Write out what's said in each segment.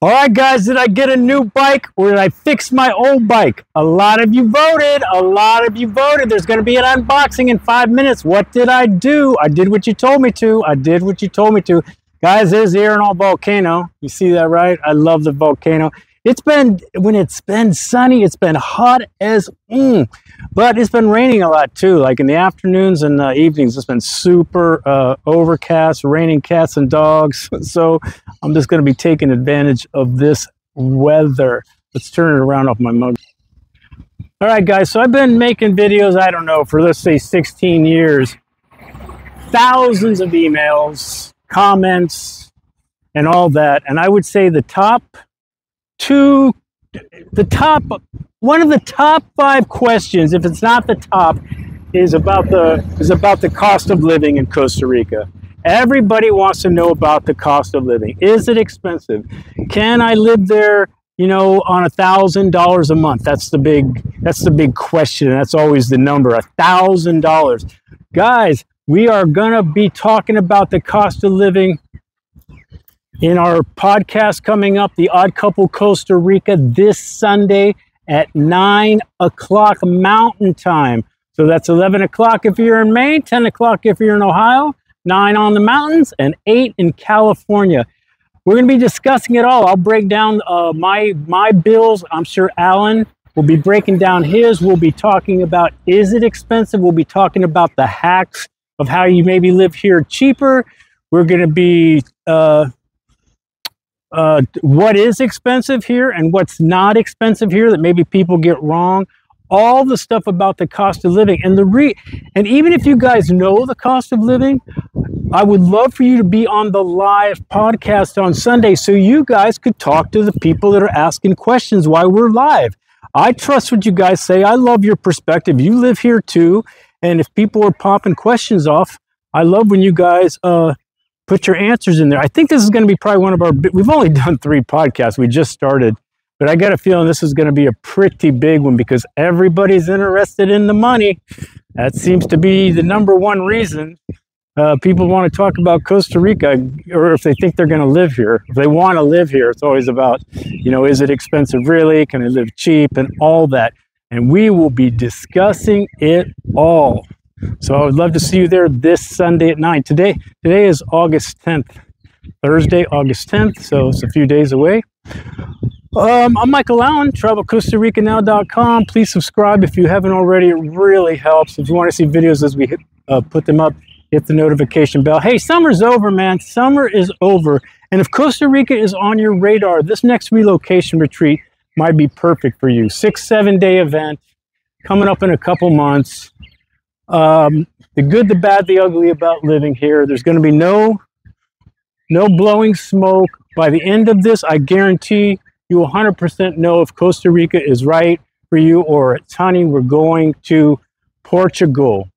All right, guys, did I get a new bike or did I fix my old bike? A lot of you voted. There's going to be an unboxing in 5 minutes. What did I do? I did what you told me to. Guys, there's the Arenal volcano. You see that, right? I love the volcano. When it's been sunny, it's been hot as but it's been raining a lot too. Like in the afternoons and evenings, it's been super overcast, raining cats and dogs. So I'm just going to be taking advantage of this weather. Let's turn it around off my mug. All right, guys, so I've been making videos, I don't know, for let's say 16 years. Thousands of emails, comments, and all that. And I would say one of the top 5 questions, if it's not the top, is about the cost of living in Costa Rica. Everybody wants to know about the cost of living. Is it expensive? Can I live there, you know, on $1,000 a month? That's the big question. That's always the number, $1,000. Guys, we are gonna be talking about the cost of living in our podcast coming up, The Odd Couple Costa Rica, this Sunday at 9 o'clock Mountain Time. So that's 11 o'clock if you're in Maine, 10 o'clock if you're in Ohio, 9 on the mountains, and 8 in California. We're going to be discussing it all. I'll break down my bills. I'm sure Alan will be breaking down his. We'll be talking about, is it expensive? We'll be talking about the hacks of how you maybe live here cheaper. We're going to be what is expensive here and what's not expensive here that maybe people get wrong. All the stuff about the cost of living and even if you guys know the cost of living, I would love for you to be on the live podcast on Sunday so you guys could talk to the people that are asking questions while we're live. I trust what you guys say. I love your perspective. You live here too. And if people are popping questions off, I love when you guys put your answers in there. I think this is going to be probably one of we've only done 3 podcasts. We just started, but I got a feeling this is going to be a pretty big one because everybody's interested in the money. That seems to be the #1 reason people want to talk about Costa Rica, or if they think they're going to live here. If they want to live here, it's always about, you know, is it expensive really? Can I live cheap? And all that. And we will be discussing it all. So I would love to see you there this Sunday at 9. Today is August 10th, Thursday, August 10th. So it's a few days away. I'm Michael Allen, travelcostaricanow.com. Please subscribe if you haven't already. It really helps. If you want to see videos as we put them up, hit the notification bell. Hey, summer's over, man. Summer is over. And if Costa Rica is on your radar, this next relocation retreat might be perfect for you. 6-7 day event coming up in a couple months. The good, the bad, the ugly about living here. There's going to be no blowing smoke. By the end of this, I guarantee you 100% know if Costa Rica is right for you or it's, honey, we're going to Portugal.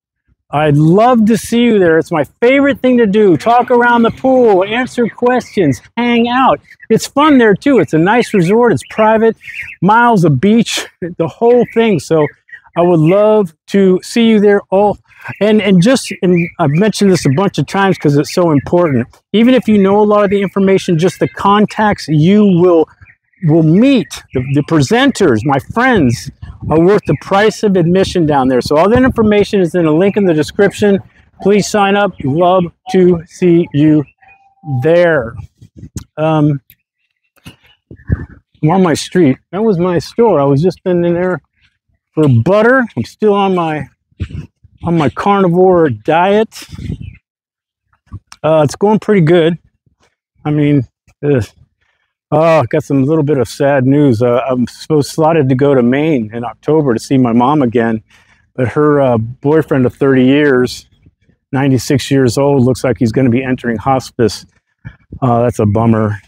I'd love to see you there. It's my favorite thing to do. Talk around the pool, answer questions, hang out. It's fun there too. It's a nice resort. It's private, miles of beach, the whole thing. So I would love to see you there. And I've mentioned this a bunch of times because it's so important. Even if you know a lot of the information, just the contacts you will meet, the presenters, my friends, are worth the price of admission down there. So all that information is in a link in the description. Please sign up. Love to see you there. I'm on my street. That was my store. I was just in there for butter. I'm still on my carnivore diet. It's going pretty good. I mean, I got some little bit of sad news. I'm slotted to go to Maine in October to see my mom again, but her boyfriend of 30 years, 96 years old, looks like he's going to be entering hospice. That's a bummer.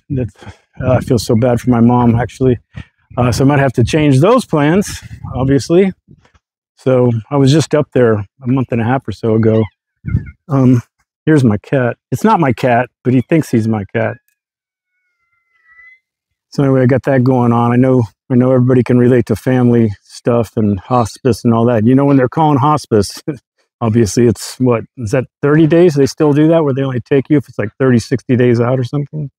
I feel so bad for my mom, actually. So I might have to change those plans, obviously. So I was just up there a month and a half or so ago. Here's my cat. It's not my cat, but he thinks he's my cat. So anyway, I got that going on. I know everybody can relate to family stuff and hospice and all that. You know, when they're calling hospice, obviously it's what, is that 30 days? They still do that where they only take you if it's like 30, 60 days out or something?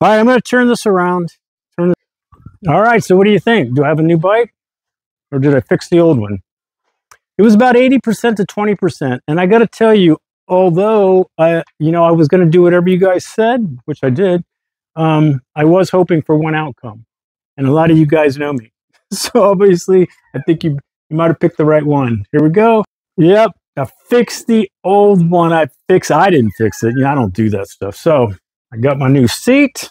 All right, I'm going to turn this around. All right, so what do you think? Do I have a new bike or did I fix the old one? It was about 80% to 20%. And I got to tell you, although I was going to do whatever you guys said, which I did, I was hoping for one outcome. And a lot of you guys know me. So obviously, I think you might have picked the right one. Here we go. Yep, I fixed the old one. I didn't fix it. I don't do that stuff. So I got my new seat.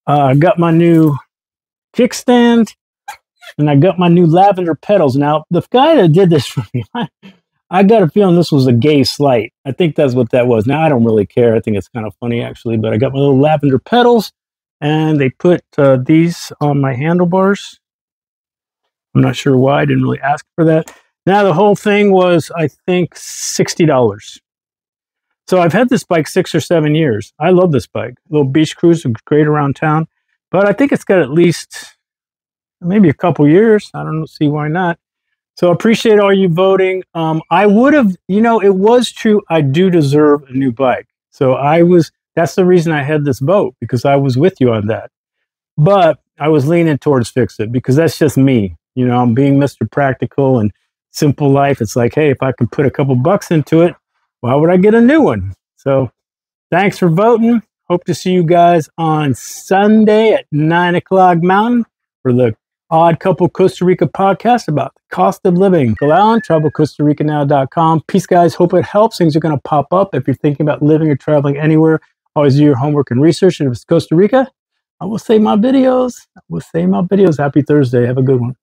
I got my new kickstand. And I got my new lavender pedals. Now, the guy that did this for me, I got a feeling this was a gay slight. I think that's what that was. Now, I don't really care. I think it's kind of funny, actually. But I got my little lavender pedals. And they put these on my handlebars. I'm not sure why. I didn't really ask for that. Now, the whole thing was, I think, $60. So I've had this bike 6 or 7 years. I love this bike. A little beach cruise, great around town. But I think it's got at least maybe a couple years. I don't see why not. So I appreciate all you voting. I would have, it was true. I do deserve a new bike. So that's the reason I had this vote, because I was with you on that. But I was leaning towards fix it because that's just me. I'm being Mr. Practical and simple life. It's like, hey, if I can put a couple bucks into it, why would I get a new one? So thanks for voting. Hope to see you guys on Sunday at 9 o'clock Mountain for the Odd Couple Costa Rica podcast about the cost of living. Go out on travelcostaricanow.com. Peace, guys. Hope it helps. Things are going to pop up if you're thinking about living or traveling anywhere. Always do your homework and research. And if it's Costa Rica, I will say my videos. Happy Thursday. Have a good one.